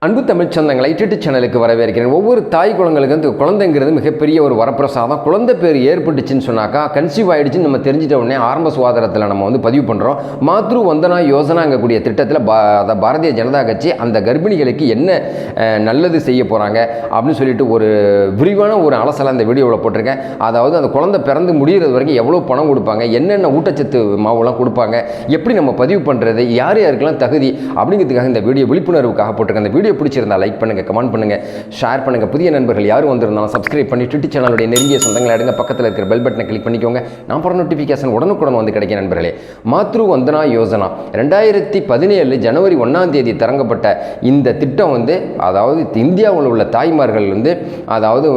அன்பு தமிழ் சொந்தங்களை யூடியூப் சேனலுக்கு வரவேற்கிறேன். ஒவ்வொரு தாய் குழந்தைகளுக்கும் இந்த குழந்தைங்கிறது மிகப்பெரிய ஒரு வரப்பிரசாதம். குழந்தை பேர் ஏற்பட்டுச்சுன்னு சொன்னாக்கா கன்சீவ் ஆகிடுச்சுன்னு நம்ம தெரிஞ்சிட்ட உடனே ஆரம்ப சுகாதாரத்தில் நம்ம பதிவு பண்ணுறோம். மாத்ரு வந்தனா யோசனாங்கக்கூடிய திட்டத்தில் பாரதிய ஜனதா கட்சி அந்த கர்ப்பிணிகளுக்கு என்ன நல்லது செய்ய போகிறாங்க அப்படின்னு சொல்லிட்டு ஒரு விரிவான ஒரு அலசலை அந்த வீடியோவில் போட்டிருக்கேன். அதாவது அந்த குழந்தை பிறந்து முடிகிறது வரைக்கும் எவ்வளோ பணம் கொடுப்பாங்க, என்னென்ன ஊட்டச்சத்து மாவுலாம் கொடுப்பாங்க, எப்படி நம்ம பதிவு பண்ணுறது, யார் யாருக்கெல்லாம் தகுதி அப்படிங்கிறதுக்காக இந்த வீடியோ விழிப்புணர்வுக்காக போட்டிருக்கேன். அந்த வீடியோ பிடிச்சிருந்தா லைக் பண்ணுங்க, கமெண்ட் பண்ணுங்க, ஷேர் பண்ணுங்க. புதிய நண்பர்கள் யாரும் வந்திருந்தாலும் சப்ஸ்கிரைப் பண்ணி யூடியூப் சேனலுடைய நெருங்கிய சொந்தங்களை எடுங்க. பக்கத்தில் இருக்கிற பெல் பட்டனை கிளிக் பண்ணிக்கோங்க. நான் போகிற நோட்டிஃபிகேஷன் உடனுக்குடன் வந்து கிடைக்கும். நண்பர்களே, மாத்ரு வந்தனா யோசனா 2017 ஜனவரி 1ஆம் தேதி தொடங்கப்பட்ட இந்த திட்டம் அதாவது இந்தியாவில் உள்ள தாய்மார்கள் அதாவது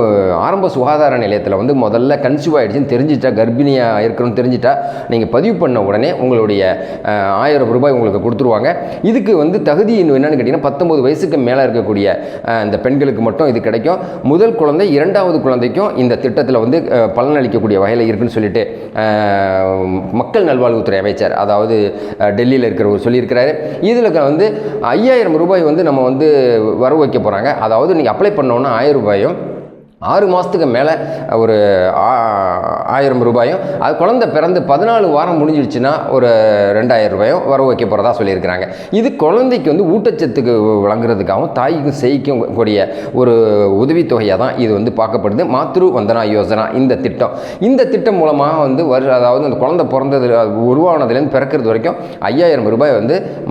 ஆரம்ப சுகாதார நிலையத்தில் முதல்ல கன்சீவ் ஆகிடுச்சுன்னு தெரிஞ்சிட்டா, கர்ப்பிணியாக இருக்கணும்னு தெரிஞ்சிட்டா நீங்கள் பதிவு பண்ண உடனே உங்களுடைய 1000 ரூபாய் உங்களுக்கு கொடுத்துருவாங்க. இதுக்கு தகுதி என்னன்னு கேட்டிங்கன்னா 19 வயசுக்கு மேலே இருக்கக்கூடிய இந்த பெண்களுக்கு மட்டும் இது கிடைக்கும். முதல் குழந்தை, இரண்டாவது குழந்தைக்கும் இந்த திட்டத்தில் பலனளிக்கக்கூடிய வகையில் இருக்குன்னு சொல்லிட்டு மக்கள் நல்வாழ்வுத்துறை அமைச்சர் அதாவது டெல்லியில் இருக்கிறவர் சொல்லியிருக்கிறாரு. இதில் 5000 ரூபாய் நம்ம வரவு வைக்க போகிறாங்க. அதாவது நீங்கள் அப்ளை பண்ணோன்னா 1000 ரூபாயும் 6 மாதத்துக்கு மேலே ஒரு 1000 ரூபாயும், அது குழந்தை பிறந்து 14 வாரம் முடிஞ்சிடுச்சுன்னா ஒரு 2000 ரூபாயும் வரவு வைக்க போகிறதா சொல்லியிருக்கிறாங்க. இது குழந்தைக்கு ஊட்டச்சத்துக்கு வழங்குறதுக்காகவும் தாய்க்கு செய்யக்கூடிய ஒரு உதவித்தொகையாக தான் இது பார்க்கப்படுது. மாத்ரு வந்தனா யோசனா இந்த திட்டம் மூலமாக அதாவது அந்த குழந்தை பிறந்தது உருவானதுலேருந்து பிறக்கிறது வரைக்கும் 5000 ரூபாய்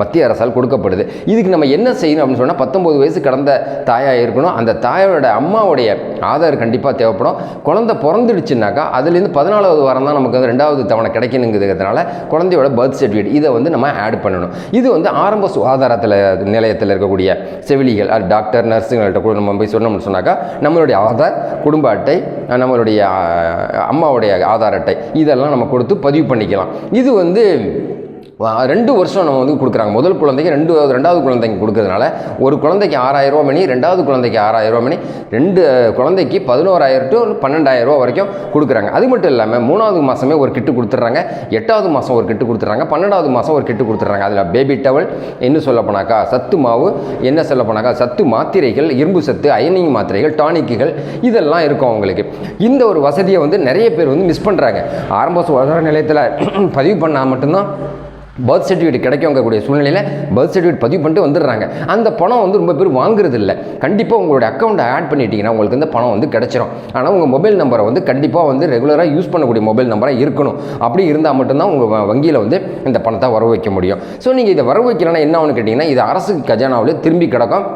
மத்திய அரசால் கொடுக்கப்படுது. இதுக்கு நம்ம என்ன செய்யணும் அப்படின்னு சொன்னால் 19 வயசு கடந்த தாயாக இருக்கணும். அந்த தாயோட அம்மாவுடைய ஆதார் கண்டிப்பாக தேவைப்படும். குழந்தை பிறந்துடுச்சுனாக்கா அதுலேருந்து 14வது வாரம் தான் நமக்கு 2வது தவணை கிடைக்கணுங்கிறதுனால குழந்தையோட பர்த் சர்டிஃபிகேட் இதை நம்ம ஆட் பண்ணணும். இது ஆரம்ப சுகாதாரத்தில் நிலையத்தில் இருக்கக்கூடிய செவிலிகள், டாக்டர், நர்ஸுங்கள்ட்ட கூட நம்ம போய் சொன்னோம்னு சொன்னாக்கா நம்மளுடைய ஆதார், குடும்ப அட்டை, நம்மளுடைய அம்மாவுடைய ஆதார் அட்டை இதெல்லாம் நம்ம கொடுத்து பதிவு பண்ணிக்கலாம். இது 2 வருஷம் நம்ம கொடுக்குறாங்க. முதல் குழந்தைக்கு 2வது குழந்தைக்கு கொடுக்கறதுனால ஒரு குழந்தைக்கு 6000 ரூபா மணி, 2வது குழந்தைக்கு 6000 ரூபா மணி, 2 குழந்தைக்கு 11,000 to 12,000 ரூபா வரைக்கும் கொடுக்குறாங்க. அது மட்டும் இல்லாமல் 3வது மாதமே ஒரு கிட்டு கொடுத்துட்றாங்க, 8வது மாதம் ஒரு கிட்டு கொடுத்துட்றாங்க, 12வது மாதம் ஒரு கிட்டு கொடுத்துட்றாங்க. அதில் பேபி டவல், என்ன சொல்ல போனாக்கா சத்து மாவு, என்ன சொல்ல போனாக்கா சத்து மாத்திரைகள், இரும்பு சத்து, அயனிங் மாத்திரைகள், டானிக்குகள் இதெல்லாம் இருக்கும் அவங்களுக்கு. இந்த ஒரு வசதியை நிறைய பேர் மிஸ் பண்ணுறாங்க. ஆரம்ப சுகாதார நிலையத்தில் பதிவு பண்ணால் மட்டும்தான் பர்த் சர்டிஃபிகேட் கிடைக்கக்கூடிய சூழ்நிலையில் பர்த் சர்டிஃபிகேட் பதிவு பண்ணிட்டு வந்துடுறாங்க. அந்த பணம் ரொம்ப பேர் வாங்குறது இல்லை. கண்டிப்பாக உங்களுடைய அக்கௌண்ட்டை ஆட் பண்ணிட்டீங்கன்னா உங்களுக்கு இந்த பணம் கிடைச்சிரும். ஆனால் உங்கள் மொபைல் நம்பரை கண்டிப்பாக ரெகுலராக யூஸ் பண்ணக்கூடிய மொபைல் நம்பராக இருக்கணும். அப்படி இருந்தால் மட்டும்தான் உங்கள் வங்கியில் இந்த பணத்தை வரவு வைக்க முடியும். ஸோ நீங்கள் இதை வரவு வைக்கலன்னா என்ன ஆகுன்னு கேட்டிங்கன்னா இது அரசு கஜானாவில் திரும்பி கிடக்கும்.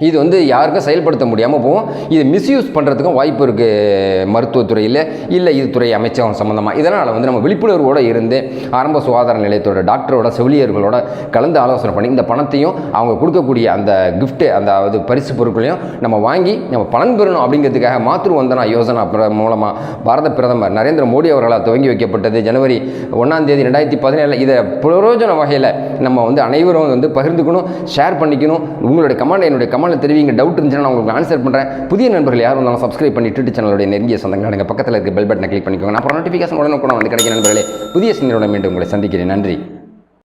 இது யாருக்கும் செயல்படுத்த முடியாமல் போகும். இது மிஸ்யூஸ் பண்ணுறதுக்கும் வாய்ப்பு இருக்குது மருத்துவத்துறையில், இல்லை இது துறை அமைச்சகம் சம்மந்தமாக. இதனால் நம்ம விழிப்புணர்வோடு இருந்து ஆரம்ப சுகாதார நிலையத்தோட டாக்டரோட, செவிலியர்களோட கலந்து ஆலோசனை பண்ணி இந்த பணத்தையும் அவங்க கொடுக்கக்கூடிய அந்த கிஃப்ட்டு, அந்த பரிசு பொருட்களையும் நம்ம வாங்கி நம்ம பலன் பெறணும். அப்படிங்கிறதுக்காக மாத்ரு வந்தனா யோசனா மூலமாக பாரத பிரதமர் நரேந்திர மோடி அவர்களால் துவங்கி வைக்கப்பட்டது ஜனவரி 1ஆம் தேதி 2017. இதை பிரயோஜன வகையில் நம்ம அனைவரும் பகிர்ந்துக்கணும், ஷேர் பண்ணிக்கணும். உங்களுடைய கமெண்ட் என்னுடைய கமெண்ட் தெரிவிங்க. டவுட் இருந்துச்சுன்னா நான் உங்களுக்கு ஆன்சர் பண்ணுறேன். புதிய நண்பர்கள் யாரும் இருந்தாலும் சப்ஸ்கிரைப் பண்ணி யூடியூப் சேனலுடைய நெருங்கிய சொந்தங்கள் பக்கத்தில் இருக்க பெல் பட்டனை கிளிக் பண்ணிக்கோங்க. நான் அப்புறம் நோட்டிஃபிகேஷன் உடனே கூட கிடைக்கும். நண்பர்களே, புதிய சிந்தனையோட மீண்டும் உங்களை சந்திக்கிறேன். நன்றி.